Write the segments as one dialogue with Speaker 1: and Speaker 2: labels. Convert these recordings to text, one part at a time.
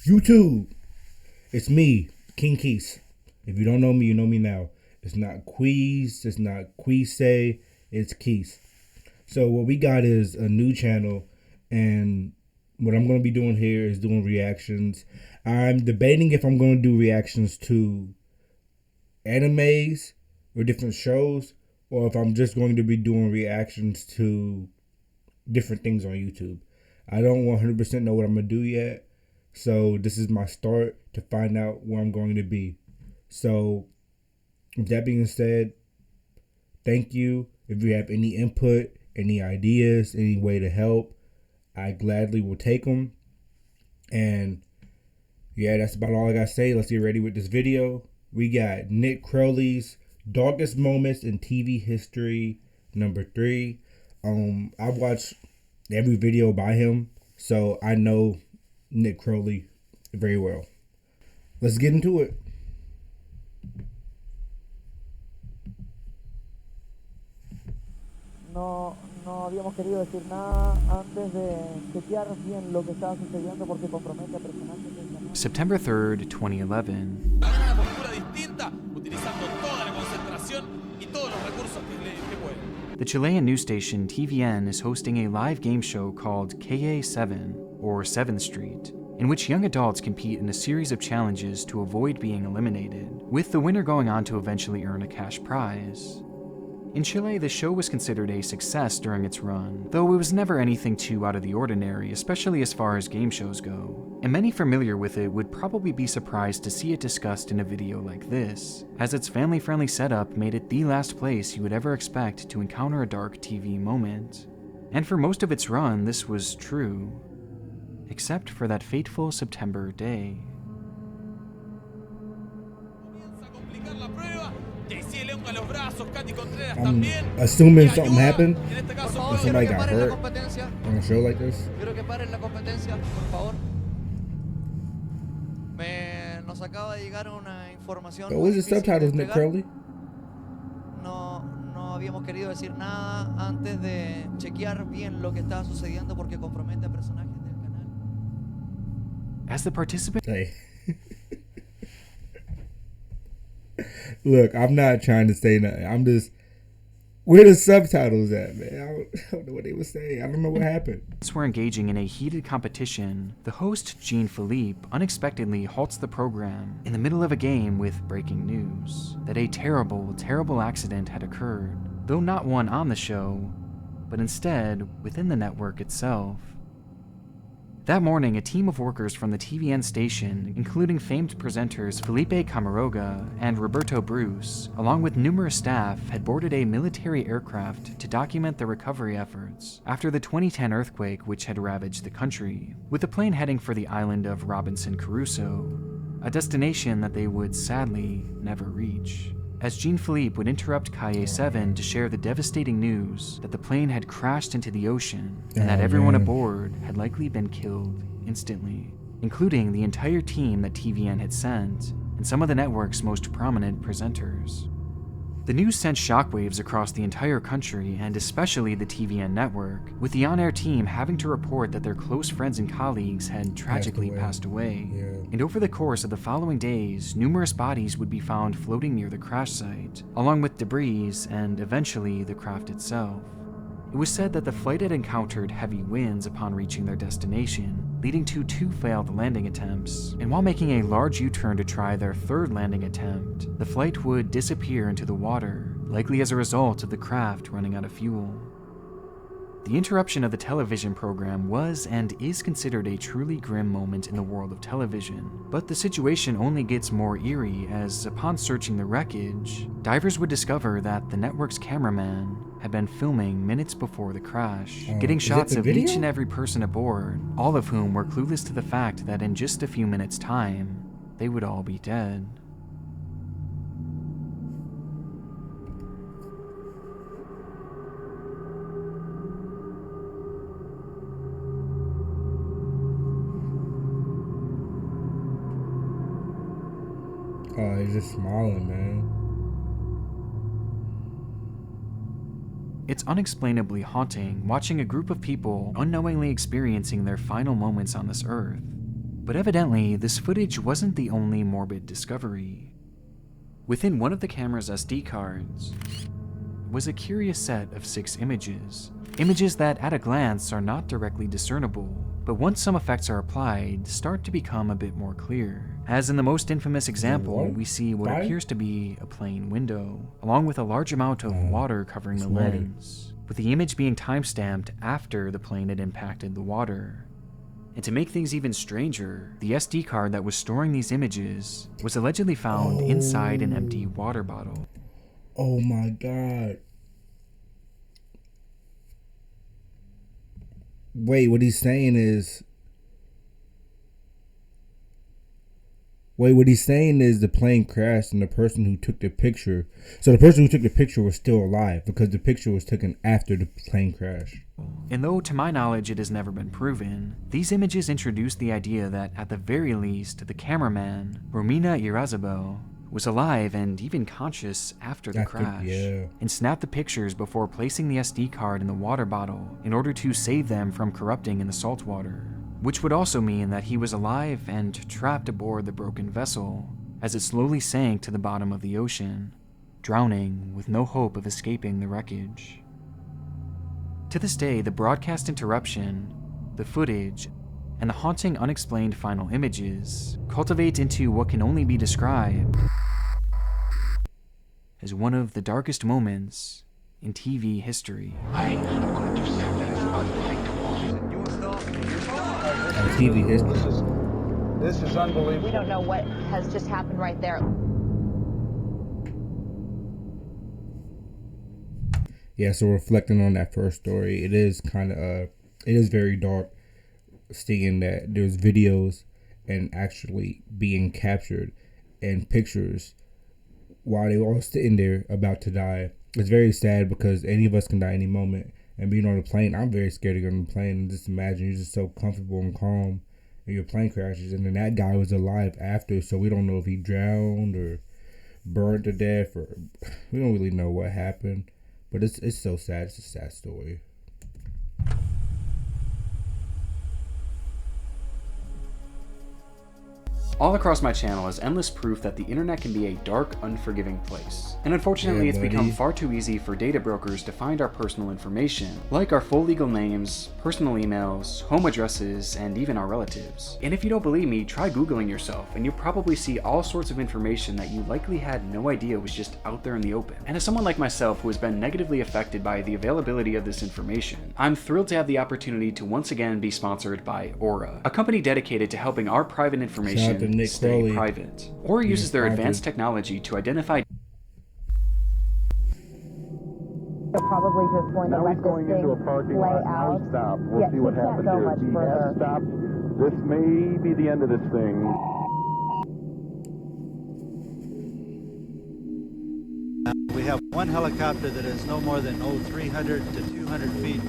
Speaker 1: YouTube, it's me, King Keys. If you don't know me, you know me now. It's not Queez, it's not Queese, it's Keys. So what we got is a new channel, and what I'm going to be doing here is doing reactions. I'm debating if I'm going to do reactions to animes or different shows, or if I'm just going to be doing reactions to different things on YouTube. I don't 100% know what I'm going to do yet. So this is my start to find out where I'm going to be. So with that being said, thank you. If you have any input, any ideas, any way to help, I gladly will take them. And yeah, that's about all I got to say. Let's get ready with this video. We got Nick Crowley's Darkest Moments in TV History, number 3. I've watched every video by him, so I know Nick Crowley very well. Let's get into it.
Speaker 2: No habíamos querido decir nada antes de chequear bien lo que estaba sucediendo porque compromete a personajes del canal.
Speaker 3: September 3rd, 2011.
Speaker 4: Una postura distinta, utilizando toda la concentración y todos los recursos que puede.
Speaker 3: The Chilean news station TVN is hosting a live game show called KA7, or 7th Street, in which young adults compete in a series of challenges to avoid being eliminated, with the winner going on to eventually earn a cash prize. In Chile, the show was considered a success during its run, though it was never anything too out of the ordinary, especially as far as game shows go. And many familiar with it would probably be surprised to see it discussed in a video like this, as its family-friendly setup made it the last place you would ever expect to encounter a dark TV moment. And for most of its run, this was true, except for that fateful September day.
Speaker 1: I'm assuming something happened, or somebody got hurt on a show like this.
Speaker 2: Quiero que paren la competencia, por favor. Nos acaba de llegar una información.
Speaker 1: But what's the subtitles, Nick Crowley?
Speaker 2: No habíamos querido decir nada antes de chequear bien lo que estaba sucediendo porque compromete a personajes del canal.
Speaker 3: As the participant
Speaker 1: Hey. Look, I'm not trying to say nothing. I'm just, where the subtitles at, man? I don't know what they were saying. I don't know what happened.
Speaker 3: were engaging in a heated competition, the host, Jean-Philippe, unexpectedly halts the program in the middle of a game with breaking news that a terrible, terrible accident had occurred, though not one on the show, but instead within the network itself. That morning, a team of workers from the TVN station, including famed presenters Felipe Camaroga and Roberto Bruce, along with numerous staff, had boarded a military aircraft to document the recovery efforts after the 2010 earthquake which had ravaged the country, with the plane heading for the island of Robinson Crusoe, a destination that they would sadly never reach, as Jean-Philippe would interrupt Calle 7 to share the devastating news that the plane had crashed into the ocean and that everyone aboard had likely been killed instantly, including the entire team that TVN had sent and some of the network's most prominent presenters. The news sent shockwaves across the entire country and especially the TVN network, with the on-air team having to report that their close friends and colleagues had tragically passed away.
Speaker 1: Yeah.
Speaker 3: And over the course of the following days, numerous bodies would be found floating near the crash site, along with debris and eventually the craft itself. It was said that the flight had encountered heavy winds upon reaching their destination, leading to 2 failed landing attempts, and while making a large U-turn to try their 3rd landing attempt, the flight would disappear into the water, likely as a result of the craft running out of fuel. The interruption of the television program was and is considered a truly grim moment in the world of television, but the situation only gets more eerie as, upon searching the wreckage, divers would discover that the network's cameraman had been filming minutes before the crash, getting shots of each and every person aboard, all of whom were clueless to the fact that in just a few minutes' time, they would all be dead.
Speaker 1: Oh, he's just smiling, man.
Speaker 3: It's unexplainably haunting watching a group of people unknowingly experiencing their final moments on this earth. But evidently, this footage wasn't the only morbid discovery. Within one of the camera's SD cards was a curious set of 6 images. Images that at a glance are not directly discernible, but once some effects are applied, start to become a bit more clear. As in the most infamous example, we see what appears to be a plane window, along with a large amount of water covering the lens, with the image being timestamped after the plane had impacted the water. And to make things even stranger, the SD card that was storing these images was allegedly found inside an empty water bottle.
Speaker 1: Oh my God. Wait, what he's saying is the plane crashed and the person who took the picture. So the person who took the picture was still alive because the picture was taken after the plane crash.
Speaker 3: And though to my knowledge it has never been proven, these images introduce the idea that at the very least the cameraman, Romina Irazabel, was alive and even conscious after the crash, and snapped the pictures before placing the SD card in the water bottle in order to save them from corrupting in the salt water. Which would also mean that he was alive and trapped aboard the broken vessel as it slowly sank to the bottom of the ocean, drowning with no hope of escaping the wreckage. To this day, the broadcast interruption, the footage, and the haunting unexplained final images cultivate into what can only be described as one of the darkest moments in TV history.
Speaker 1: TV history.
Speaker 5: This is unbelievable.
Speaker 6: We don't know what has just happened right there.
Speaker 1: Yeah, so reflecting on that first story, it is very dark seeing that there's videos and actually being captured and pictures while they were all sitting there about to die. It's very sad because any of us can die any moment. And being on a plane, I'm very scared to get on a plane. And just imagine you're just so comfortable and calm and your plane crashes. And then that guy was alive after, so we don't know if he drowned or burned to death, or we don't really know what happened. But it's so sad. It's a sad story.
Speaker 3: All across my channel is endless proof that the internet can be a dark, unforgiving place. And unfortunately, it's become far too easy for data brokers to find our personal information, like our full legal names, personal emails, home addresses, and even our relatives. And if you don't believe me, try Googling yourself, and you'll probably see all sorts of information that you likely had no idea was just out there in the open. And as someone like myself who has been negatively affected by the availability of this information, I'm thrilled to have the opportunity to once again be sponsored by Aura, a company dedicated to helping our private information stay
Speaker 1: Crowley.
Speaker 3: private. Aura uses their advanced technology to identify.
Speaker 6: They're probably just going to let this thing play out.
Speaker 5: Stop. We'll see what happens
Speaker 6: go
Speaker 5: here.
Speaker 6: much
Speaker 5: He
Speaker 6: further.
Speaker 5: has stopped. This may be the end of this thing.
Speaker 7: We have one helicopter that is no more than 300 to 200 feet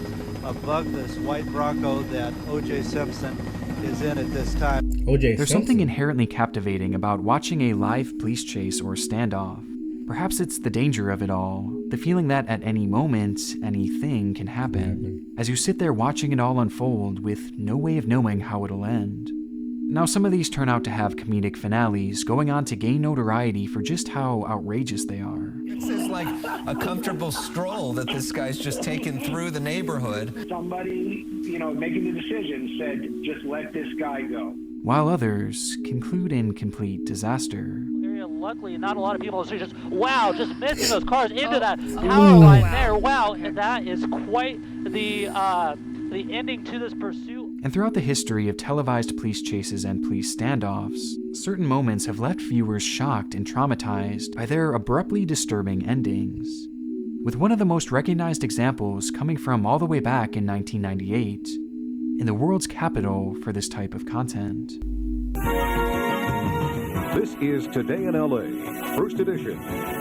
Speaker 7: above this white Bronco that O.J. Simpson is in at this time.
Speaker 3: There's something inherently captivating about watching a live police chase or standoff. Perhaps it's the danger of it all, the feeling that at any moment, anything can happen, as you sit there watching it all unfold with no way of knowing how it'll end. Now, some of these turn out to have comedic finales, going on to gain notoriety for just how outrageous they are.
Speaker 8: This is like a comfortable stroll that this guy's just taken through the neighborhood.
Speaker 9: Somebody, making the decision said, just let this guy go.
Speaker 3: While others conclude in complete disaster.
Speaker 10: Luckily, not a lot of people are just missing those cars into that power line there. Wow, and that is quite the ending to this pursuit.
Speaker 3: And throughout the history of televised police chases and police standoffs, certain moments have left viewers shocked and traumatized by their abruptly disturbing endings. With one of the most recognized examples coming from all the way back in 1998, in the world's capital for this type of content.
Speaker 11: This is Today in LA, first edition,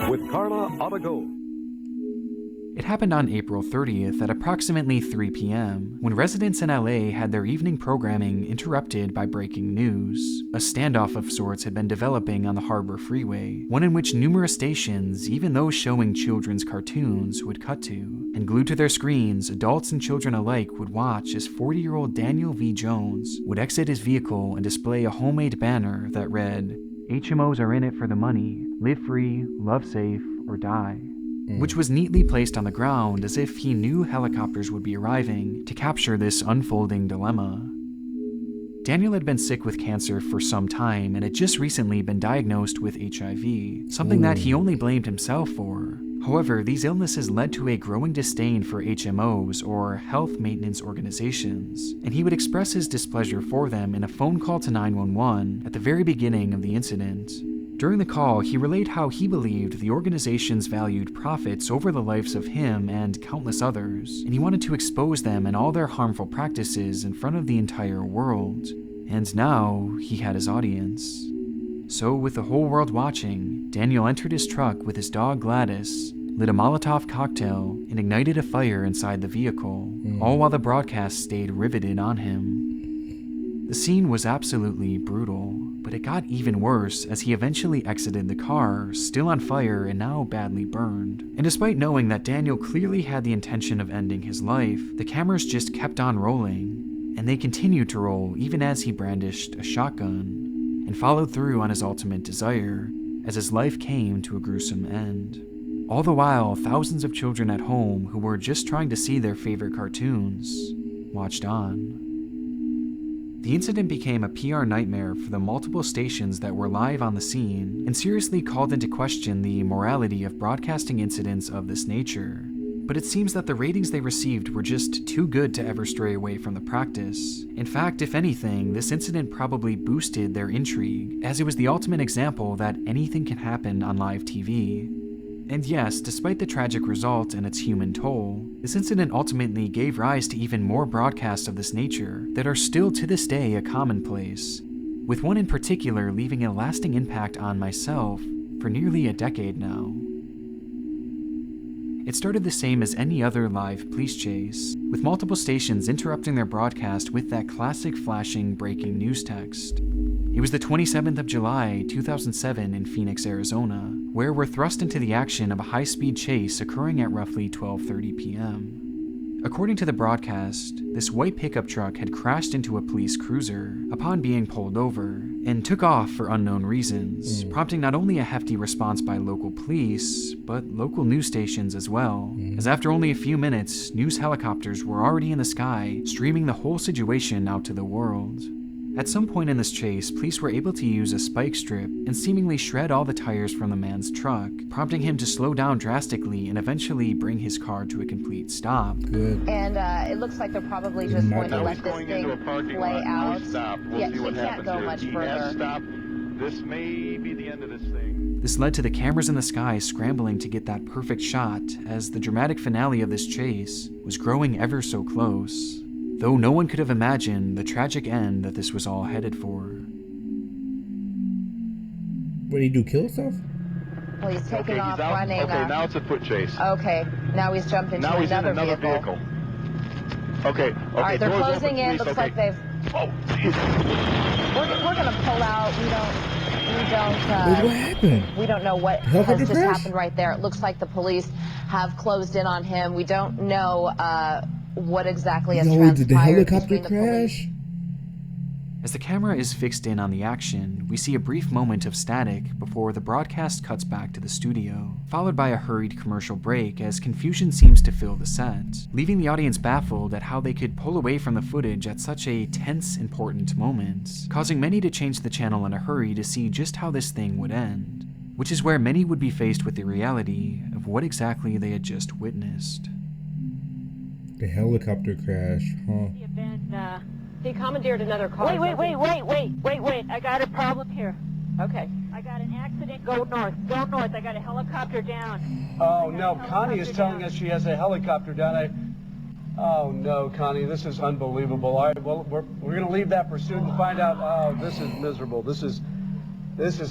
Speaker 11: with Carla Aragon.
Speaker 3: It happened on April 30th at approximately 3 p.m., when residents in LA had their evening programming interrupted by breaking news. A standoff of sorts had been developing on the Harbor Freeway, one in which numerous stations, even those showing children's cartoons, would cut to. And glued to their screens, adults and children alike would watch as 40-year-old Daniel V. Jones would exit his vehicle and display a homemade banner that read, "HMOs are in it for the money. Live free, love safe, or die." Which was neatly placed on the ground as if he knew helicopters would be arriving to capture this unfolding dilemma. Daniel had been sick with cancer for some time and had just recently been diagnosed with HIV, something that he only blamed himself for. However, these illnesses led to a growing disdain for HMOs, or health maintenance organizations, and he would express his displeasure for them in a phone call to 911 at the very beginning of the incident. During the call, he relayed how he believed the organizations valued profits over the lives of him and countless others, and he wanted to expose them and all their harmful practices in front of the entire world. And now, he had his audience. So, with the whole world watching, Daniel entered his truck with his dog Gladys, lit a Molotov cocktail, and ignited a fire inside the vehicle, all while the broadcast stayed riveted on him. The scene was absolutely brutal, but it got even worse as he eventually exited the car, still on fire and now badly burned. And despite knowing that Daniel clearly had the intention of ending his life, the cameras just kept on rolling, and they continued to roll even as he brandished a shotgun, and followed through on his ultimate desire, as his life came to a gruesome end. All the while, thousands of children at home who were just trying to see their favorite cartoons watched on. The incident became a PR nightmare for the multiple stations that were live on the scene and seriously called into question the morality of broadcasting incidents of this nature. But it seems that the ratings they received were just too good to ever stray away from the practice. In fact, if anything, this incident probably boosted their intrigue, as it was the ultimate example that anything can happen on live TV. And yes, despite the tragic result and its human toll, this incident ultimately gave rise to even more broadcasts of this nature that are still to this day a commonplace, with one in particular leaving a lasting impact on myself for nearly a decade now. It started the same as any other live police chase, with multiple stations interrupting their broadcast with that classic flashing breaking news text. It was the 27th of July, 2007 in Phoenix, Arizona, where we're thrust into the action of a high-speed chase occurring at roughly 12:30 p.m. According to the broadcast, this white pickup truck had crashed into a police cruiser upon being pulled over, and took off for unknown reasons, prompting not only a hefty response by local police, but local news stations as well, as after only a few minutes, news helicopters were already in the sky, streaming the whole situation out to the world. At some point in this chase, police were able to use a spike strip and seemingly shred all the tires from the man's truck, prompting him to slow down drastically and eventually bring his car to a complete stop.
Speaker 1: Good.
Speaker 6: And it looks like they're probably just going to let this thing play out. Yeah, we can't go much further.
Speaker 5: This may be the end of this thing.
Speaker 3: This led to the cameras in the sky scrambling to get that perfect shot, as the dramatic finale of this chase was growing ever so close, though no one could have imagined the tragic end that this was all headed for.
Speaker 1: What did he do, kill himself?
Speaker 6: Well, he's taking off running.
Speaker 5: Okay, now it's a foot chase.
Speaker 6: Okay, now he's jumped into
Speaker 5: now he's
Speaker 6: another
Speaker 5: in another vehicle. Okay,
Speaker 6: All right, they're
Speaker 5: doors
Speaker 6: closing
Speaker 5: open,
Speaker 6: in.
Speaker 5: please.
Speaker 6: Looks
Speaker 5: Okay.
Speaker 6: like they've...
Speaker 5: Oh, jeez.
Speaker 6: We're going to pull out.
Speaker 1: What happened?
Speaker 6: We don't know what has just happened right there. It looks like the police have closed in on him. We don't know what exactly has transpired.
Speaker 1: Did the helicopter
Speaker 6: between the police.
Speaker 1: crash?
Speaker 3: As the camera is fixed in on the action, we see a brief moment of static before the broadcast cuts back to the studio, followed by a hurried commercial break as confusion seems to fill the set, leaving the audience baffled at how they could pull away from the footage at such a tense, important moment, causing many to change the channel in a hurry to see just how this thing would end, which is where many would be faced with the reality of what exactly they had just witnessed.
Speaker 1: The helicopter crash, huh?
Speaker 11: He commandeered another car.
Speaker 10: Wait. I got a problem here.
Speaker 11: Okay.
Speaker 10: I got an accident. Go north. I got a helicopter down.
Speaker 12: Oh, no. Connie is telling us she has a helicopter down. Oh, no, Connie. This is unbelievable. All right, well, we're going to leave that pursuit and find out. Oh, this is miserable. This is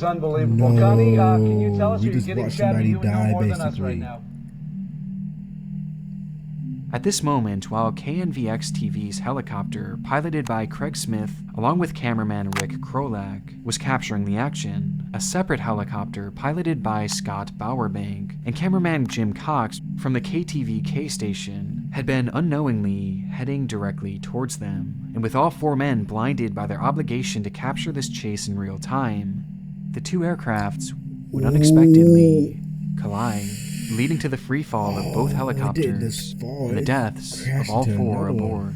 Speaker 12: unbelievable.
Speaker 1: No,
Speaker 12: Connie, can you tell us
Speaker 1: we
Speaker 12: you're
Speaker 1: just
Speaker 12: getting
Speaker 1: watched
Speaker 12: chatty?
Speaker 1: somebody
Speaker 12: You know
Speaker 1: die,
Speaker 12: more than us
Speaker 1: basically.
Speaker 12: right now.
Speaker 3: At this moment, while KNVX TV's helicopter, piloted by Craig Smith, along with cameraman Rick Crowley, was capturing the action, a separate helicopter piloted by Scott Bowerbank and cameraman Jim Cox from the KTVK station had been unknowingly heading directly towards them, and with all 4 men blinded by their obligation to capture this chase in real time, the 2 aircrafts would unexpectedly collide, leading to the free fall of both helicopters and the deaths of all 4 aboard.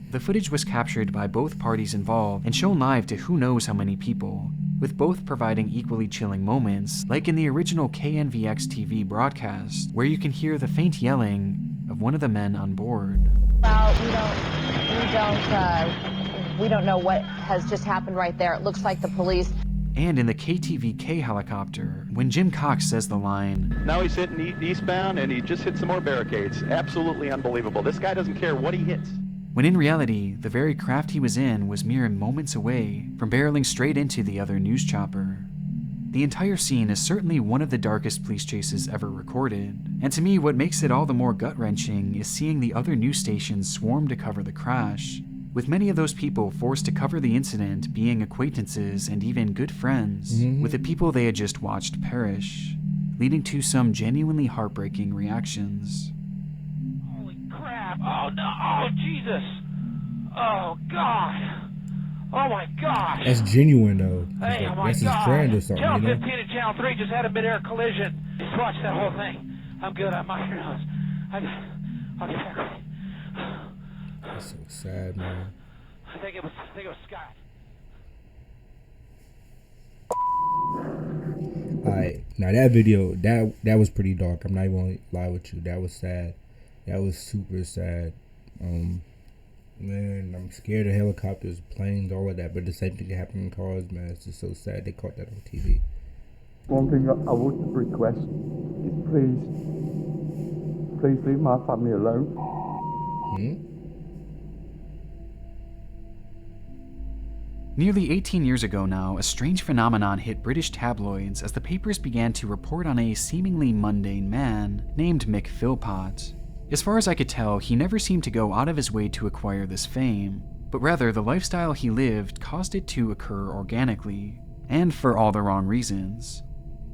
Speaker 3: The footage was captured by both parties involved and shown live to who knows how many people, with both providing equally chilling moments, like in the original KNVX TV broadcast, where you can hear the faint yelling of one of the men on board.
Speaker 6: Well, we don't know what has just happened right there. It looks like the police.
Speaker 3: And in the KTVK helicopter, when Jim Cox says the line,
Speaker 5: Now he's hitting eastbound and he just hit some more barricades. Absolutely unbelievable. This guy doesn't care what he hits.
Speaker 3: when in reality, the very craft he was in was mere moments away from barreling straight into the other news chopper. The entire scene is certainly one of the darkest police chases ever recorded, and to me what makes it all the more gut-wrenching is seeing the other news stations swarm to cover the crash, with many of those people forced to cover the incident being acquaintances and even good friends with the people they had just watched perish, leading to some genuinely heartbreaking reactions.
Speaker 10: Holy crap! Oh no! Oh Jesus! Oh God! Oh my God!
Speaker 1: That's genuine though.
Speaker 10: Hey,
Speaker 1: Like,
Speaker 10: oh my
Speaker 1: that's his
Speaker 10: God!
Speaker 1: friend or something,
Speaker 10: Channel
Speaker 1: you know?
Speaker 10: 15 and Channel 3 just had a mid-air collision. Just watch that whole thing. I'm good. I'm off your nose. I'll get back with you.
Speaker 1: That's so sad, man.
Speaker 10: I think it was Scott.
Speaker 1: Alright, now that video, that was pretty dark. I'm not even gonna lie with you. That was sad. That was super sad. Man, I'm scared of helicopters, planes, all of that. But the same thing happened in cars, man. It's just so sad they caught that on TV.
Speaker 13: One thing I would request is please leave my family alone.
Speaker 3: Nearly 18 years ago now, a strange phenomenon hit British tabloids as the papers began to report on a seemingly mundane man named Mick Philpott. As far as I could tell, he never seemed to go out of his way to acquire this fame, but rather the lifestyle he lived caused it to occur organically, and for all the wrong reasons.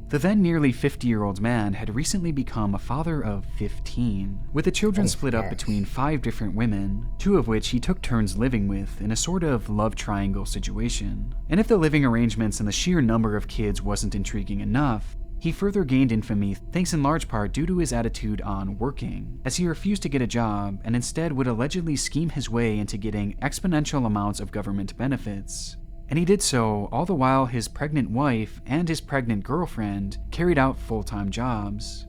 Speaker 3: The then nearly 50-year-old man had recently become a father of 15, with the children split up between 5 different women, 2 of which he took turns living with in a sort of love triangle situation. And if the living arrangements and the sheer number of kids wasn't intriguing enough, he further gained infamy thanks in large part due to his attitude on working, as he refused to get a job and instead would allegedly scheme his way into getting exponential amounts of government benefits. And he did so all the while his pregnant wife and his pregnant girlfriend carried out full-time jobs.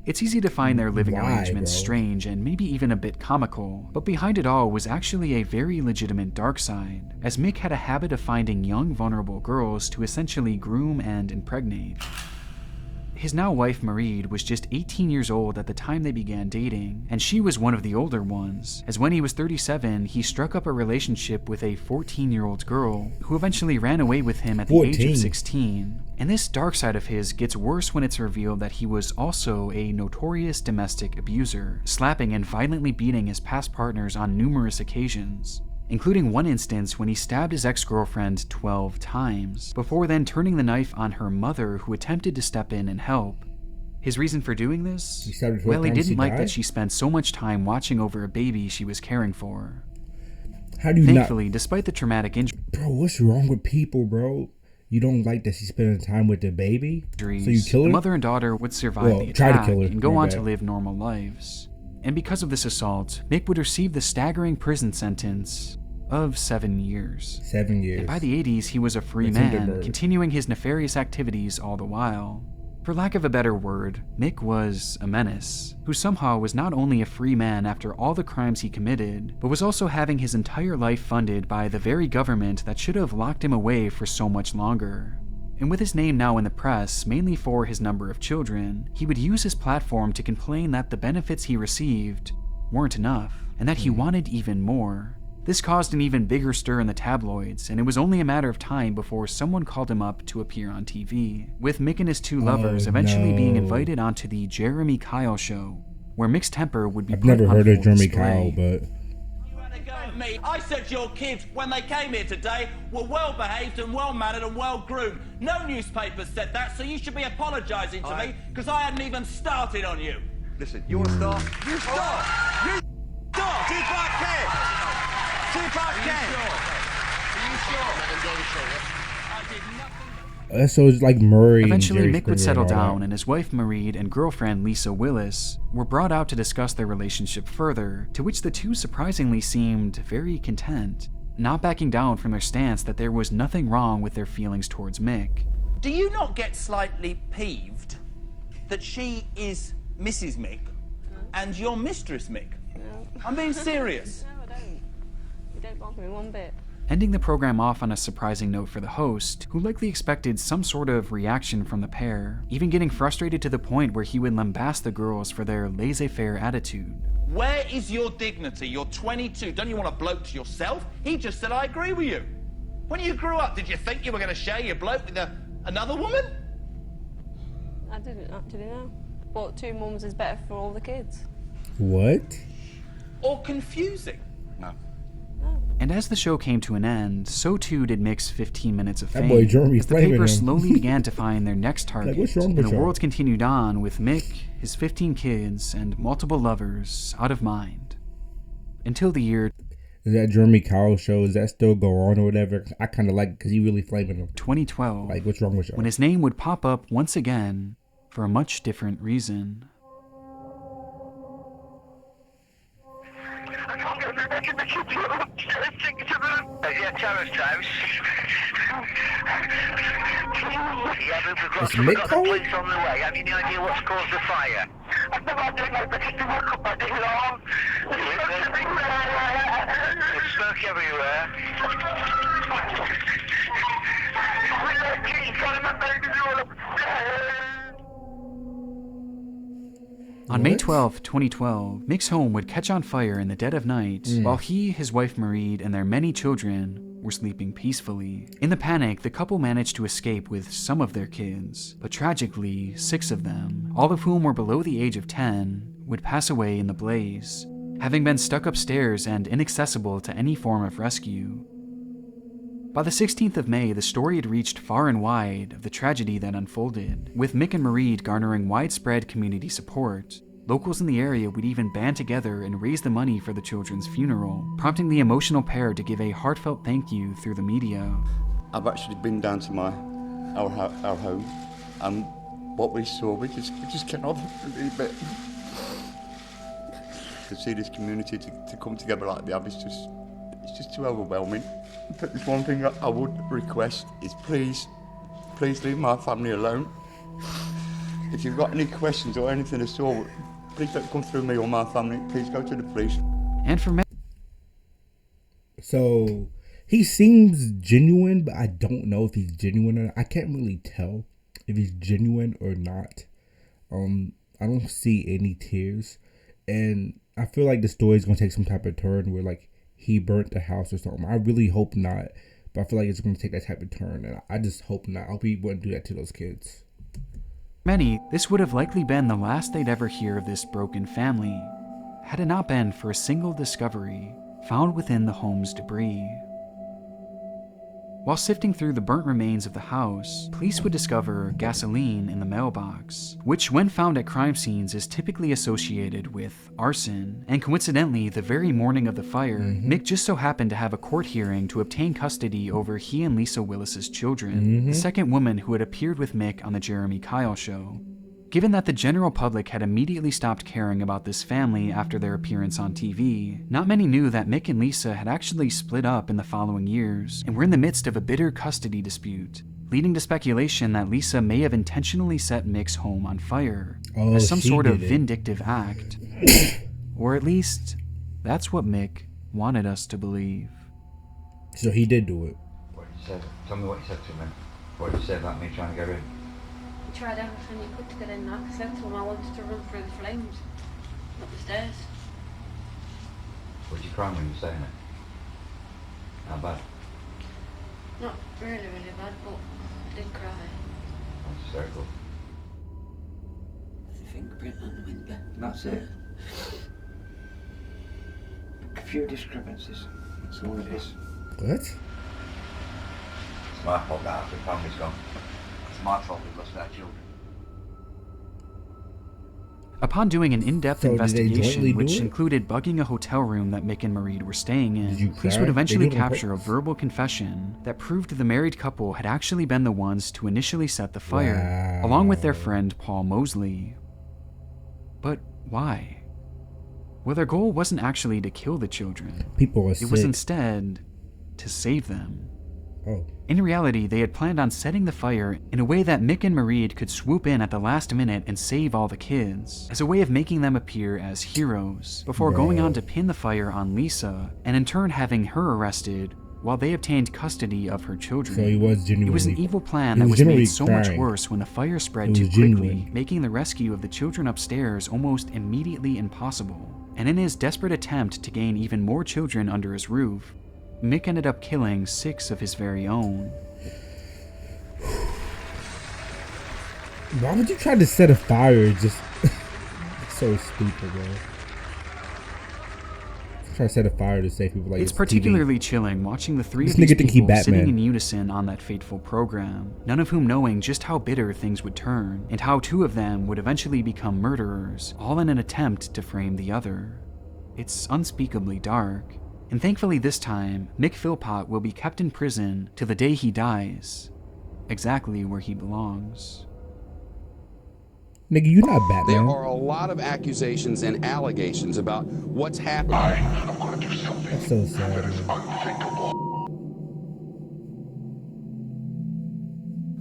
Speaker 3: It's easy to find their living arrangements strange and maybe even a bit comical, but behind it all was actually a very legitimate dark side, as Mick had a habit of finding young vulnerable girls to essentially groom and impregnate. His now wife Mareed was just 18 years old at the time they began dating, and she was one of the older ones, as when he was 37, he struck up a relationship with a 14-year-old girl, who eventually ran away with him at the age of 16. And this dark side of his gets worse when it's revealed that he was also a notorious domestic abuser, slapping and violently beating his past partners on numerous occasions, including one instance when he stabbed his ex-girlfriend 12 times, before then turning the knife on her mother who attempted to step in and help. His reason for doing this? Well, he didn't like that she spent so much time watching over a baby she was caring for.
Speaker 1: How do you
Speaker 3: Thankfully, despite the traumatic injury...
Speaker 1: Bro, what's wrong with people, bro? You don't like that she's spending time with the baby? So you kill her?
Speaker 3: The mother and daughter would survive the attack and go on to live normal lives. And because of this assault, Mick would receive the staggering prison sentence of 7 years.
Speaker 1: 7 years.
Speaker 3: And by the 80s, he was a free man, continuing his nefarious activities all the while. For lack of a better word, Mick was a menace, who somehow was not only a free man after all the crimes he committed, but was also having his entire life funded by the very government that should have locked him away for so much longer. And with his name now in the press, mainly for his number of children, he would use his platform to complain that the benefits he received weren't enough, and that he wanted even more. This caused an even bigger stir in the tabloids, and it was only a matter of time before someone called him up to appear on TV, with Mick and his 2 lovers eventually being invited onto the Jeremy Kyle Show, where Mick's temper would be
Speaker 1: I've
Speaker 3: put
Speaker 1: never
Speaker 3: on
Speaker 1: heard of
Speaker 3: full
Speaker 1: Jeremy
Speaker 3: display.
Speaker 1: Kyle, but
Speaker 14: Me, I said your kids, when they came here today, were well behaved and well mannered and well groomed. No newspapers said that, so you should be apologising to me because I hadn't even started on you.
Speaker 15: Listen, you want to start?
Speaker 14: You start! You start! Tupac Kent! Tupac Kent! Are you sure? I did nothing.
Speaker 1: so it's like Murray.
Speaker 3: Eventually,
Speaker 1: and Jerry
Speaker 3: Mick would
Speaker 1: Springer
Speaker 3: settle
Speaker 1: and all
Speaker 3: down,
Speaker 1: that.
Speaker 3: and his wife Mareed and girlfriend Lisa Willis were brought out to discuss their relationship further, to which the two surprisingly seemed very content, not backing down from their stance that there was nothing wrong with their feelings towards Mick.
Speaker 14: Do you not get slightly peeved that she is Mrs. Mick and you're Mistress Mick?
Speaker 11: No.
Speaker 14: I'm being serious.
Speaker 11: No, I don't. You don't bother me one bit.
Speaker 3: Ending the program off on a surprising note for the host, who likely expected some sort of reaction from the pair, even getting frustrated to the point where he would lambast the girls for their laissez-faire attitude.
Speaker 14: Where is your dignity? You're 22. Don't you want a bloke to yourself? He just said I agree with you. When you grew up, did you think you were going to share your bloke with another woman?
Speaker 11: I didn't actually know. But 2 mums is better for all the kids.
Speaker 1: What?
Speaker 14: Or confusing?
Speaker 15: No.
Speaker 3: And as the show came to an end, so too did Mick's 15 minutes of
Speaker 1: That
Speaker 3: fame.
Speaker 1: boy Jeremy
Speaker 3: as the
Speaker 1: flaming
Speaker 3: paper
Speaker 1: him.
Speaker 3: slowly began to find their next target,
Speaker 1: what's wrong
Speaker 3: and
Speaker 1: with
Speaker 3: the
Speaker 1: y'all?
Speaker 3: world continued on with Mick, his 15 kids, and multiple lovers out of mind. Until the year
Speaker 1: Is that Jeremy Kyle show? Is that still go on or whatever? I kind of like it because he really flaming him.
Speaker 3: 2012,
Speaker 1: Like, what's wrong with y'all?
Speaker 3: when his name would pop up once again for a much different reason.
Speaker 1: It's Mick calling?
Speaker 16: On the way. Have you any idea what's caused the fire? I've no idea, mate, but it's woke up my day long. There's smoke everywhere.
Speaker 3: On May 12, 2012, Mick's home would catch on fire in the dead of night while he, his wife Mareed, and their many children were sleeping peacefully. In the panic, the couple managed to escape with some of their kids, but tragically, 6 of them, all of whom were below the age of 10, would pass away in the blaze, having been stuck upstairs and inaccessible to any form of rescue. By the 16th of May, the story had reached far and wide of the tragedy that unfolded, with Mick and Mareed garnering widespread community support. Locals in the area would even band together and raise the money for the children's funeral, prompting the emotional pair to give a heartfelt thank you through the media.
Speaker 15: I've actually been down to our home, and what we saw, we just cannot believe it. To see this community to come together like that, it's just too overwhelming. But there's one thing I would request is please leave my family alone. If you've got any questions or anything at all, please don't come through me or my family. Please go to the police.
Speaker 3: And for
Speaker 1: So he seems genuine, but I don't know if he's genuine or not. I can't really tell if he's genuine or not. I don't see any tears, and I feel like the story's gonna take some type of turn where like he burnt the house or something. I really hope not, but I feel like it's gonna take that type of turn, and I just hope not. I hope he wouldn't do that to those kids.
Speaker 3: many, this would have likely been the last they'd ever hear of this broken family, had it not been for a single discovery found within the home's debris. While sifting through the burnt remains of the house, police would discover gasoline in the mailbox, which when found at crime scenes is typically associated with arson, and coincidentally, the very morning of the fire, Mick just so happened to have a court hearing to obtain custody over he and Lisa Willis's children, the second woman who had appeared with Mick on the Jeremy Kyle show. Given that the general public had immediately stopped caring about this family after their appearance on TV, not many knew that Mick and Lisa had actually split up in the following years and were in the midst of a bitter custody dispute, leading to speculation that Lisa may have intentionally set Mick's home on fire as some sort of vindictive act. Or at least, that's what Mick wanted us to believe.
Speaker 1: So he did do it.
Speaker 17: What you said? Tell me what you said to me. What you said about me trying to get in.
Speaker 11: You tried everything you could to get in, like I said to him, I wanted to run through the flames, up the stairs.
Speaker 17: Was you crying when you were saying it? How bad?
Speaker 11: Not really, really bad, but I did cry.
Speaker 17: That's hysterical.
Speaker 11: There's a fingerprint on the window.
Speaker 17: That's it? A few discrepancies. That's all it is.
Speaker 1: What?
Speaker 17: It's my fault that half the family's gone. It's my fault we lost our children.
Speaker 3: Upon doing an in-depth
Speaker 1: So did they
Speaker 3: investigation,
Speaker 1: jointly do
Speaker 3: which
Speaker 1: it?
Speaker 3: included bugging a hotel room that Mick and Marie were staying
Speaker 1: Did you
Speaker 3: in, police
Speaker 1: cry?
Speaker 3: would
Speaker 1: They
Speaker 3: eventually
Speaker 1: do it on
Speaker 3: capture a
Speaker 1: purpose?
Speaker 3: verbal confession that proved the married couple had actually been the ones to initially set the fire, along with their friend Paul Mosley. But why? Well, their goal wasn't actually to kill the children.
Speaker 1: People are
Speaker 3: It was
Speaker 1: sick.
Speaker 3: instead to save them.
Speaker 1: Oh.
Speaker 3: In reality, they had planned on setting the fire in a way that Mick and Marie could swoop in at the last minute and save all the kids, as a way of making them appear as heroes, before going on to pin the fire on Lisa, and in turn having her arrested while they obtained custody of her children.
Speaker 1: So he was genuinely.
Speaker 3: It was an evil plan
Speaker 1: he
Speaker 3: that was
Speaker 1: genuinely
Speaker 3: made so much
Speaker 1: crying.
Speaker 3: worse when the fire spread
Speaker 1: It
Speaker 3: too
Speaker 1: was
Speaker 3: quickly,
Speaker 1: genuine.
Speaker 3: making the rescue of the children upstairs almost immediately impossible. And in his desperate attempt to gain even more children under his roof, Mick ended up killing 6 of his very own.
Speaker 1: Why would you try to set a fire? Just it's so stupid, bro. Try to set a fire to save people like
Speaker 3: It's
Speaker 1: this
Speaker 3: particularly chilling watching the 3
Speaker 1: This
Speaker 3: of these
Speaker 1: nigga think he
Speaker 3: people sitting
Speaker 1: Batman.
Speaker 3: in unison on that fateful program, none of whom knowing just how bitter things would turn, and how 2 of them would eventually become murderers, all in an attempt to frame the other. It's unspeakably dark, and thankfully this time, Mick Philpott will be kept in prison till the day he dies, exactly where he belongs.
Speaker 1: Nigga, you not
Speaker 18: There
Speaker 1: Batman.
Speaker 18: are a lot of accusations and allegations about what's happening.
Speaker 1: That's so sad, man.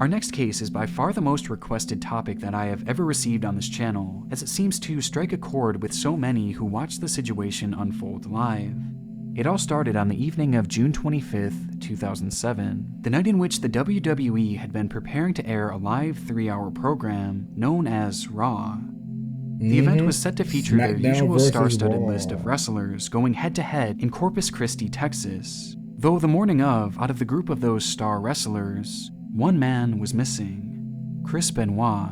Speaker 3: Our next case is by far the most requested topic that I have ever received on this channel, as it seems to strike a chord with so many who watched the situation unfold live. It all started on the evening of June 25th, 2007, the night in which the WWE had been preparing to air a live 3-hour program known as Raw. The event was set to feature their
Speaker 1: SmackDown
Speaker 3: usual
Speaker 1: versus
Speaker 3: star-studded
Speaker 1: Raw.
Speaker 3: list of wrestlers going head-to-head in Corpus Christi, Texas. Though the morning of, out of the group of those star wrestlers, one man was missing: Chris Benoit.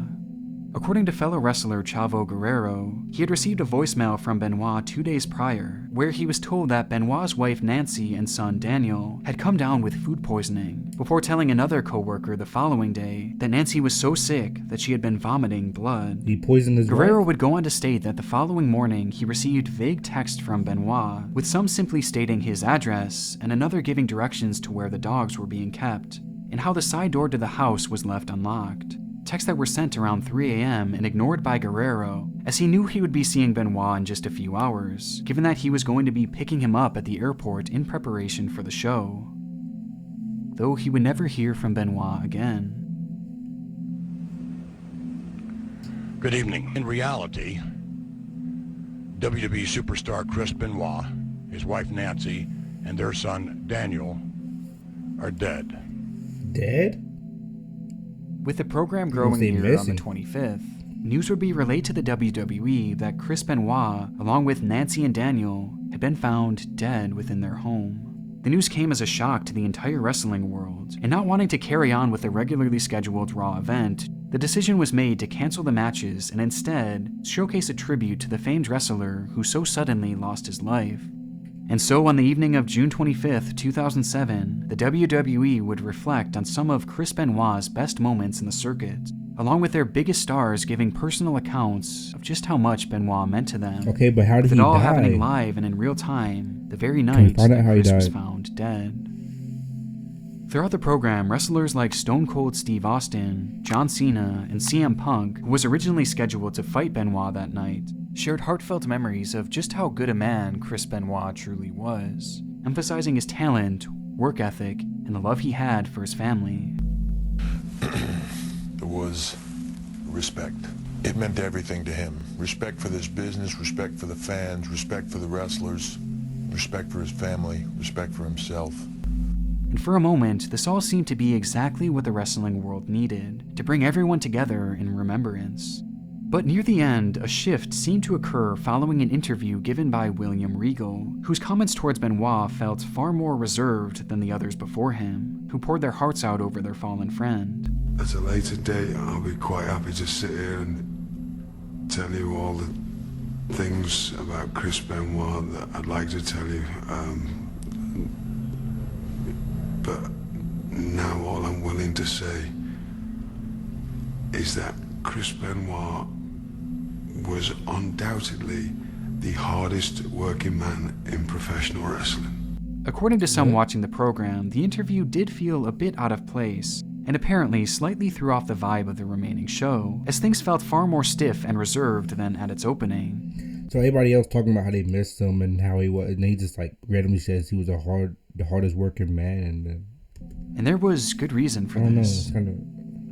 Speaker 3: According to fellow wrestler Chavo Guerrero, he had received a voicemail from Benoit 2 days prior, where he was told that Benoit's wife Nancy and son Daniel had come down with food poisoning, before telling another co-worker the following day that Nancy was so sick that she had been vomiting blood.
Speaker 1: He poisoned his
Speaker 3: Guerrero
Speaker 1: wife?
Speaker 3: would go on to state that the following morning he received vague text from Benoit, with some simply stating his address and another giving directions to where the dogs were being kept, and how the side door to the house was left unlocked. Texts that were sent around 3 a.m. and ignored by Guerrero, as he knew he would be seeing Benoit in just a few hours, given that he was going to be picking him up at the airport in preparation for the show. Though he would never hear from Benoit again.
Speaker 19: Good evening. In reality, WWE superstar Chris Benoit, his wife Nancy, and their son Daniel are dead.
Speaker 1: Dead?
Speaker 3: With the program
Speaker 1: People
Speaker 3: growing
Speaker 1: say
Speaker 3: near on the
Speaker 1: missing.
Speaker 3: 25th, news would be relayed to the WWE that Chris Benoit, along with Nancy and Daniel, had been found dead within their home. The news came as a shock to the entire wrestling world, and not wanting to carry on with the regularly scheduled Raw event, the decision was made to cancel the matches and instead showcase a tribute to the famed wrestler who so suddenly lost his life. And so on the evening of June 25th, 2007, the WWE would reflect on some of Chris Benoit's best moments in the circuit, along with their biggest stars giving personal accounts of just how much Benoit meant to them.
Speaker 1: Okay, but how did
Speaker 3: With
Speaker 1: he
Speaker 3: it all
Speaker 1: die?
Speaker 3: happening live and in real time, the very
Speaker 1: Can we
Speaker 3: night
Speaker 1: find out
Speaker 3: that
Speaker 1: how he
Speaker 3: Chris was
Speaker 1: died?
Speaker 3: found dead. Throughout the program, wrestlers like Stone Cold Steve Austin, John Cena, and CM Punk, who was originally scheduled to fight Benoit that night, shared heartfelt memories of just how good a man Chris Benoit truly was, emphasizing his talent, work ethic, and the love he had for his family.
Speaker 20: There was respect. It meant everything to him. Respect for this business, respect for the fans, respect for the wrestlers, respect for his family, respect for himself.
Speaker 3: And for a moment, this all seemed to be exactly what the wrestling world needed, to bring everyone together in remembrance. But near the end, a shift seemed to occur following an interview given by William Regal, whose comments towards Benoit felt far more reserved than the others before him, who poured their hearts out over their fallen friend.
Speaker 21: At a later date, I'll be quite happy to sit here and tell you all the things about Chris Benoit that I'd like to tell you, but now all I'm willing to say is that Chris Benoit was undoubtedly the hardest working man in professional wrestling.
Speaker 3: According to some watching the program, the interview did feel a bit out of place, and apparently slightly threw off the vibe of the remaining show, as things felt far more stiff and reserved than at its opening.
Speaker 1: So everybody else talking about how they missed him and how he was, and he just like randomly says he was the hardest working man,
Speaker 3: and there was good reason for this.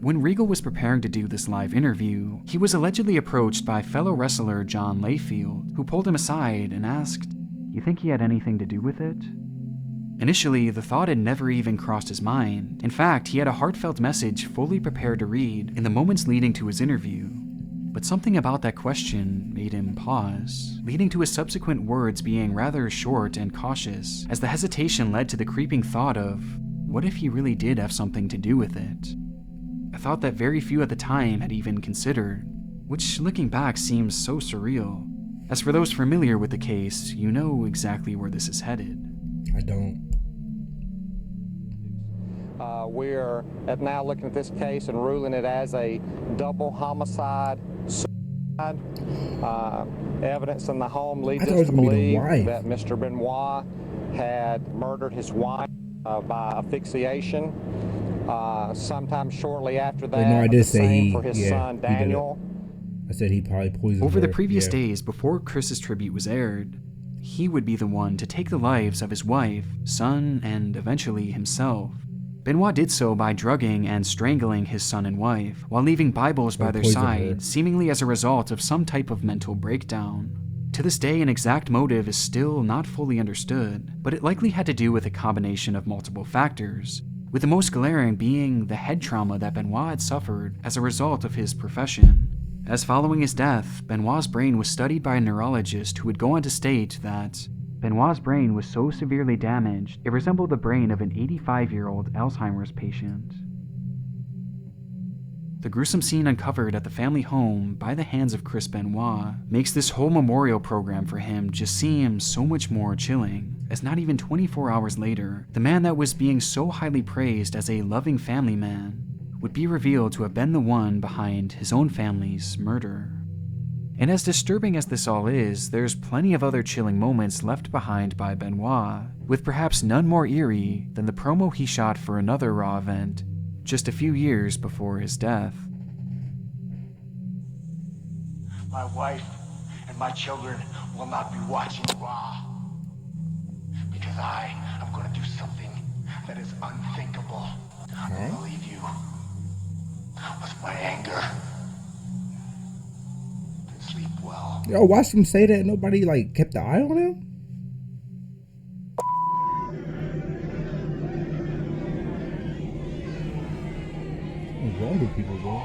Speaker 3: When Regal was preparing to do this live interview, he was allegedly approached by fellow wrestler John Layfield, who pulled him aside and asked, "You think he had anything to do with it?" Initially, the thought had never even crossed his mind. In fact, he had a heartfelt message fully prepared to read in the moments leading to his interview. But something about that question made him pause, leading to his subsequent words being rather short and cautious, as the hesitation led to the creeping thought of, what if he really did have something to do with it? A thought that very few at the time had even considered, which looking back seems so surreal. As for those familiar with the case, you know exactly where this is headed.
Speaker 1: I don't.
Speaker 22: We're now looking at this case and ruling it as a double homicide suicide. Evidence in the home leads us to believe that Mr. Benoit had murdered his wife by asphyxiation. Sometime shortly after that,
Speaker 1: no, I did say
Speaker 22: for his son Daniel.
Speaker 1: I said he probably poisoned
Speaker 3: Over
Speaker 1: her.
Speaker 3: the previous days before Chris's tribute was aired, he would be the one to take the lives of his wife, son, and eventually himself. Benoit did so by drugging and strangling his son and wife, while leaving Bibles by their side, seemingly as a result of some type of mental breakdown. To this day, an exact motive is still not fully understood, but it likely had to do with a combination of multiple factors, with the most glaring being the head trauma that Benoit had suffered as a result of his profession. As following his death, Benoit's brain was studied by a neurologist who would go on to state that Benoit's brain was so severely damaged, it resembled the brain of an 85-year-old Alzheimer's patient. The gruesome scene uncovered at the family home by the hands of Chris Benoit makes this whole memorial program for him just seem so much more chilling, as not even 24 hours later, the man that was being so highly praised as a loving family man would be revealed to have been the one behind his own family's murder. And as disturbing as this all is, there's plenty of other chilling moments left behind by Benoit, with perhaps none more eerie than the promo he shot for another Raw event just a few years before his death.
Speaker 16: My wife and my children will not be watching Raw, because I am going to do something that is unthinkable. I'm going to leave you with my anger. Sleep well.
Speaker 1: Yo, watched him say that nobody like kept the eye on him? What's wrong with people, bro?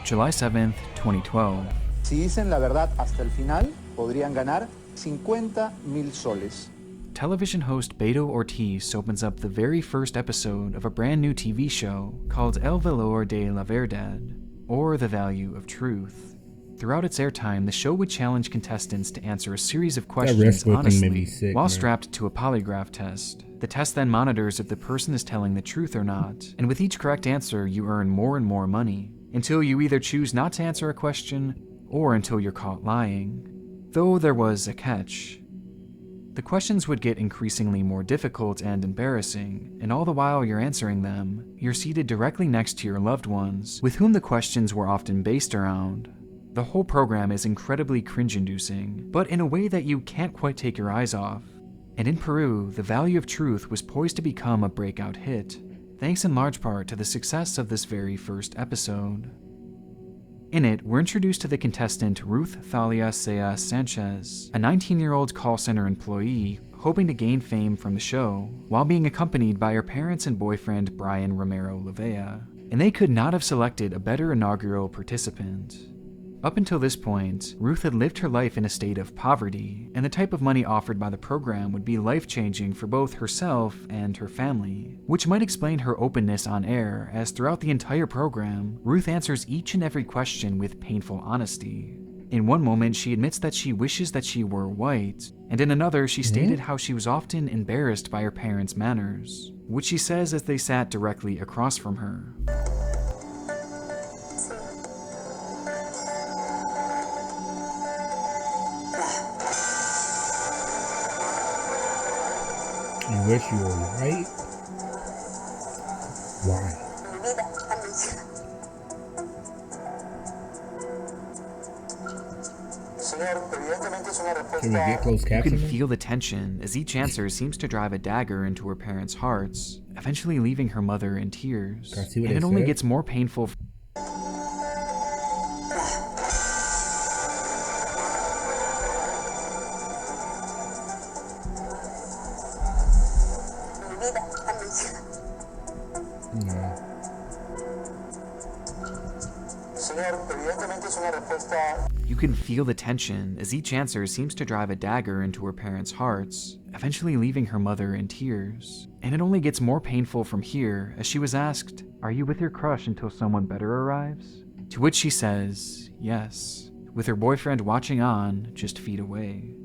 Speaker 3: July 7th, 2012.
Speaker 23: Si dicen la verdad hasta el final, podrían ganar 50,000 soles.
Speaker 3: Television host Beto Ortiz opens up the very first episode of a brand new TV show called El Valor de la Verdad, or The Value of Truth. Throughout its airtime, the show would challenge contestants to answer a series of questions honestly, while strapped to a polygraph test. The test then monitors if the person is telling the truth or not, and with each correct answer, you earn more and more money, until you either choose not to answer a question, or until you're caught lying. Though there was a catch. The questions would get increasingly more difficult and embarrassing, and all the while you're answering them, you're seated directly next to your loved ones, with whom the questions were often based around. The whole program is incredibly cringe-inducing, but in a way that you can't quite take your eyes off. And in Peru, The Value of Truth was poised to become a breakout hit, thanks in large part to the success of this very first episode. In it, we're introduced to the contestant Ruth Thalia Sea Sanchez, a 19-year-old call center employee hoping to gain fame from the show, while being accompanied by her parents and boyfriend Brian Romero Lavea. And they could not have selected a better inaugural participant. Up until this point, Ruth had lived her life in a state of poverty, and the type of money offered by the program would be life-changing for both herself and her family, which might explain her openness on air, as throughout the entire program, Ruth answers each and every question with painful honesty. In one moment, she admits that she wishes that she were white, and in another, she stated how she was often embarrassed by her parents' manners, which she says as they sat directly across from her.
Speaker 1: You wish you were white? Why? Can we get closed
Speaker 3: You can
Speaker 1: captioning?
Speaker 3: feel the tension as each answer seems to drive a dagger into her parents' hearts, eventually leaving her mother in tears.
Speaker 1: Can I see what
Speaker 3: And
Speaker 1: they
Speaker 3: it only
Speaker 1: said?
Speaker 3: gets more painful. You can feel the tension as each answer seems to drive a dagger into her parents' hearts, eventually leaving her mother in tears. And it only gets more painful from here as she was asked, "Are you with your crush until someone better arrives?" To which she says, yes, with her boyfriend watching on just feet away.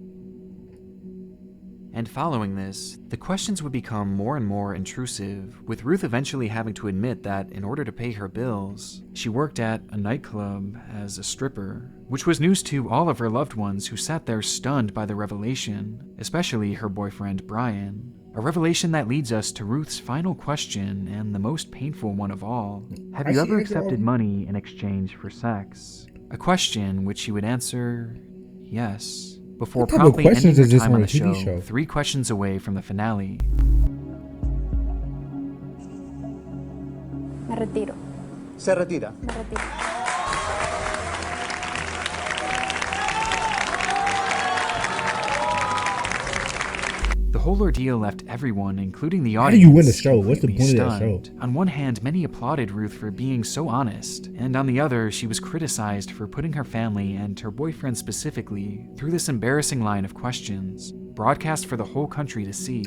Speaker 3: And following this, the questions would become more and more intrusive, with Ruth eventually having to admit that in order to pay her bills, she worked at a nightclub as a stripper, which was news to all of her loved ones who sat there stunned by the revelation, especially her boyfriend Brian. A revelation that leads us to Ruth's final question and the most painful one of all. Have you ever accepted money in exchange for sex? A question which she would answer, yes, before
Speaker 1: What type of
Speaker 3: promptly ending
Speaker 1: questions
Speaker 3: her
Speaker 1: is this
Speaker 3: time
Speaker 1: on
Speaker 3: on
Speaker 1: a
Speaker 3: the
Speaker 1: TV
Speaker 3: show,
Speaker 1: show?
Speaker 3: 3 questions away from the finale.
Speaker 11: Me retiro.
Speaker 23: Se retira.
Speaker 11: Me retiro.
Speaker 3: The whole ordeal left everyone, including the
Speaker 1: How do
Speaker 3: audience,
Speaker 1: you win the show? What's the
Speaker 3: completely
Speaker 1: point of that show?
Speaker 3: stunned. On one hand, many applauded Ruth for being so honest, and on the other, she was criticized for putting her family and her boyfriend specifically through this embarrassing line of questions, broadcast for the whole country to see.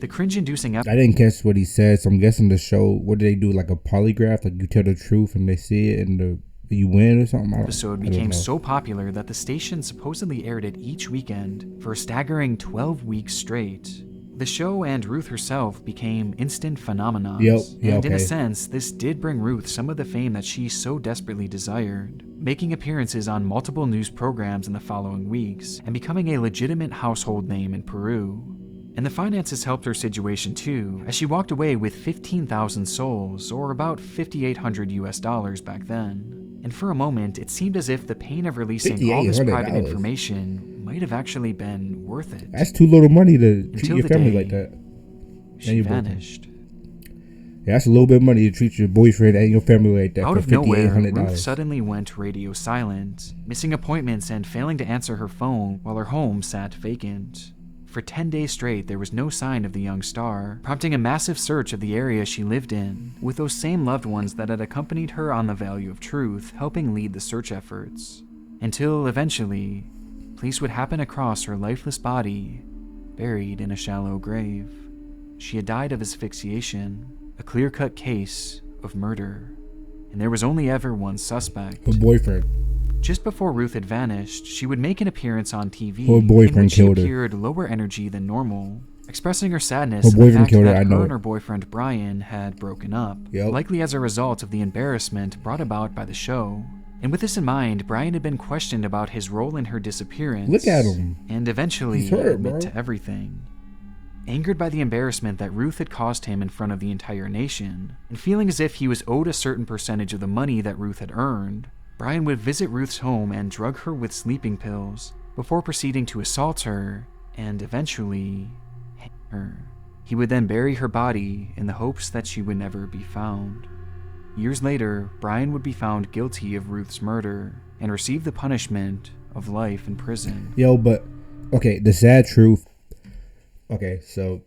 Speaker 3: The cringe-inducing
Speaker 1: I didn't catch what he said, so I'm guessing the show, what do they do, like a polygraph? Like you tell the truth and they see it and you win or something?
Speaker 3: episode
Speaker 1: I don't
Speaker 3: became
Speaker 1: know.
Speaker 3: so popular that the station supposedly aired it each weekend for a staggering 12 weeks straight. The show and Ruth herself became instant phenomenons, and in a sense, this did bring Ruth some of the fame that she so desperately desired, making appearances on multiple news programs in the following weeks, and becoming a legitimate household name in Peru. And the finances helped her situation too, as she walked away with 15,000 sols, or about $5,800 US back then. And for a moment, it seemed as if the pain of releasing all this private
Speaker 1: $5,800.
Speaker 3: information might have actually been worth it.
Speaker 1: That's too little money to treat
Speaker 3: Until
Speaker 1: your
Speaker 3: the
Speaker 1: family
Speaker 3: day
Speaker 1: like that.
Speaker 3: she
Speaker 1: And your boyfriend.
Speaker 3: vanished.
Speaker 1: Yeah, that's a little bit of money to treat your boyfriend and your family like that
Speaker 3: Out
Speaker 1: for
Speaker 3: of nowhere,
Speaker 1: $5,800.
Speaker 3: Ruth suddenly went radio silent, missing appointments and failing to answer her phone while her home sat vacant. For 10 days straight, there was no sign of the young star, prompting a massive search of the area she lived in, with those same loved ones that had accompanied her on the Value of Truth helping lead the search efforts. Until, eventually, police would happen across her lifeless body, buried in a shallow grave. She had died of asphyxiation, a clear-cut case of murder, and there was only ever one suspect.
Speaker 1: Her boyfriend.
Speaker 3: Just before Ruth had vanished, she would make an appearance on TV
Speaker 1: Her boyfriend
Speaker 3: in which she
Speaker 1: killed her.
Speaker 3: appeared lower energy than normal, expressing her sadness
Speaker 1: Her
Speaker 3: at the
Speaker 1: boyfriend
Speaker 3: fact
Speaker 1: killed her,
Speaker 3: that
Speaker 1: I know
Speaker 3: her
Speaker 1: it.
Speaker 3: and her boyfriend Brian had broken up,
Speaker 1: Yep.
Speaker 3: likely as a result of the embarrassment brought about by the show. And with this in mind, Brian had been questioned about his role in her disappearance.
Speaker 1: Look at him.
Speaker 3: And eventually
Speaker 1: He's hurt,
Speaker 3: admit
Speaker 1: bro.
Speaker 3: to everything. Angered by the embarrassment that Ruth had caused him in front of the entire nation, and feeling as if he was owed a certain percentage of the money that Ruth had earned, Brian would visit Ruth's home and drug her with sleeping pills before proceeding to assault her and eventually hang her. He would then bury her body in the hopes that she would never be found. Years later, Brian would be found guilty of Ruth's murder and receive the punishment of life in prison.
Speaker 1: Yo, but, okay, the sad truth. Okay, so,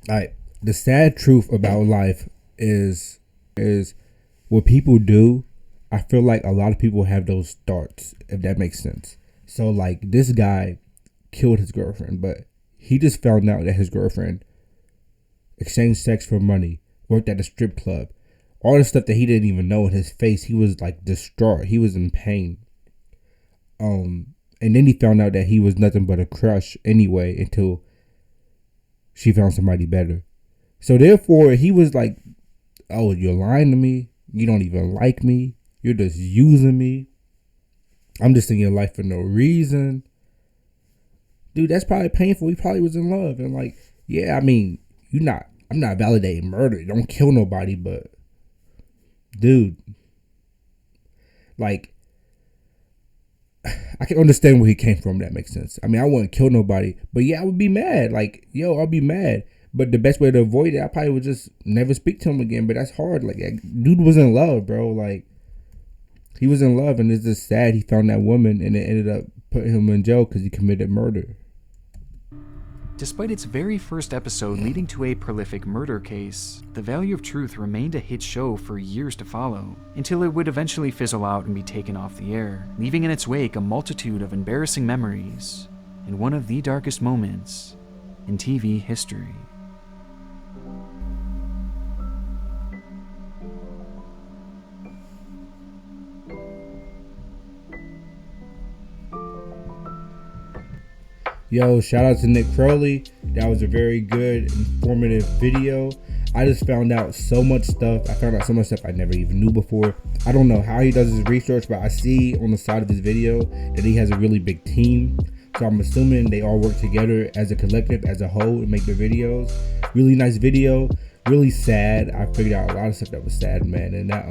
Speaker 1: alright, the sad truth about life is what people do. I feel like a lot of people have those thoughts, if that makes sense. So, like, this guy killed his girlfriend, but he just found out that his girlfriend exchanged sex for money, worked at a strip club, all the stuff that he didn't even know in his face. He was like distraught. He was in pain. And then he found out that he was nothing but a crush anyway until she found somebody better. So therefore, he was like, oh, you're lying to me. You don't even like me. You're just using me. I'm just in your life for no reason. Dude, that's probably painful. He probably was in love. And like, yeah, I mean, I'm not validating murder. Don't kill nobody, but dude, like, I can understand where he came from. That makes sense. I mean, I wouldn't kill nobody, but yeah, I would be mad. Like, yo, I'll be mad. But the best way to avoid it, I probably would just never speak to him again. But that's hard. Like, dude was in love, bro. Like, he was in love, and it's just sad he found that woman, and it ended up putting him in jail because he committed murder.
Speaker 3: Despite its very first episode leading to a prolific murder case, The Value of Truth remained a hit show for years to follow, until it would eventually fizzle out and be taken off the air, leaving in its wake a multitude of embarrassing memories, and one of the darkest moments in TV history.
Speaker 1: Yo, shout out to Nick Crowley. That was a very good, informative video. I just found out so much stuff. I found out so much stuff I never even knew before. I don't know how he does his research, but I see on the side of his video that he has a really big team. So I'm assuming they all work together as a collective, as a whole, to make the videos. Really nice video. Really sad. I figured out a lot of stuff that was sad, man. And that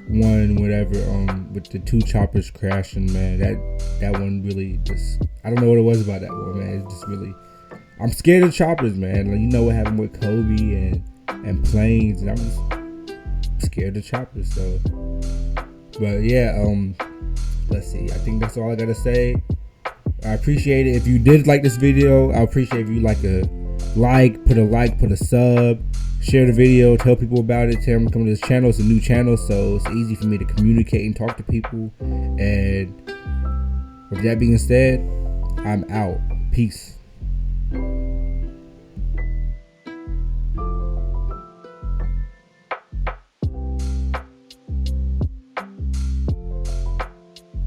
Speaker 1: one, whatever, with the two choppers crashing, man, that one really just, I don't know what it was about that one, man. It's just really, I'm scared of choppers, man. Like, you know what happened with Kobe and planes, and I'm just scared of choppers. So, but yeah, let's see. I think that's all I gotta say. I appreciate it. If you did like this video, I appreciate if you put a sub. Share the video, tell people about it, tell them to come to this channel. It's a new channel, so it's easy for me to communicate and talk to people. And with that being said, I'm out. Peace.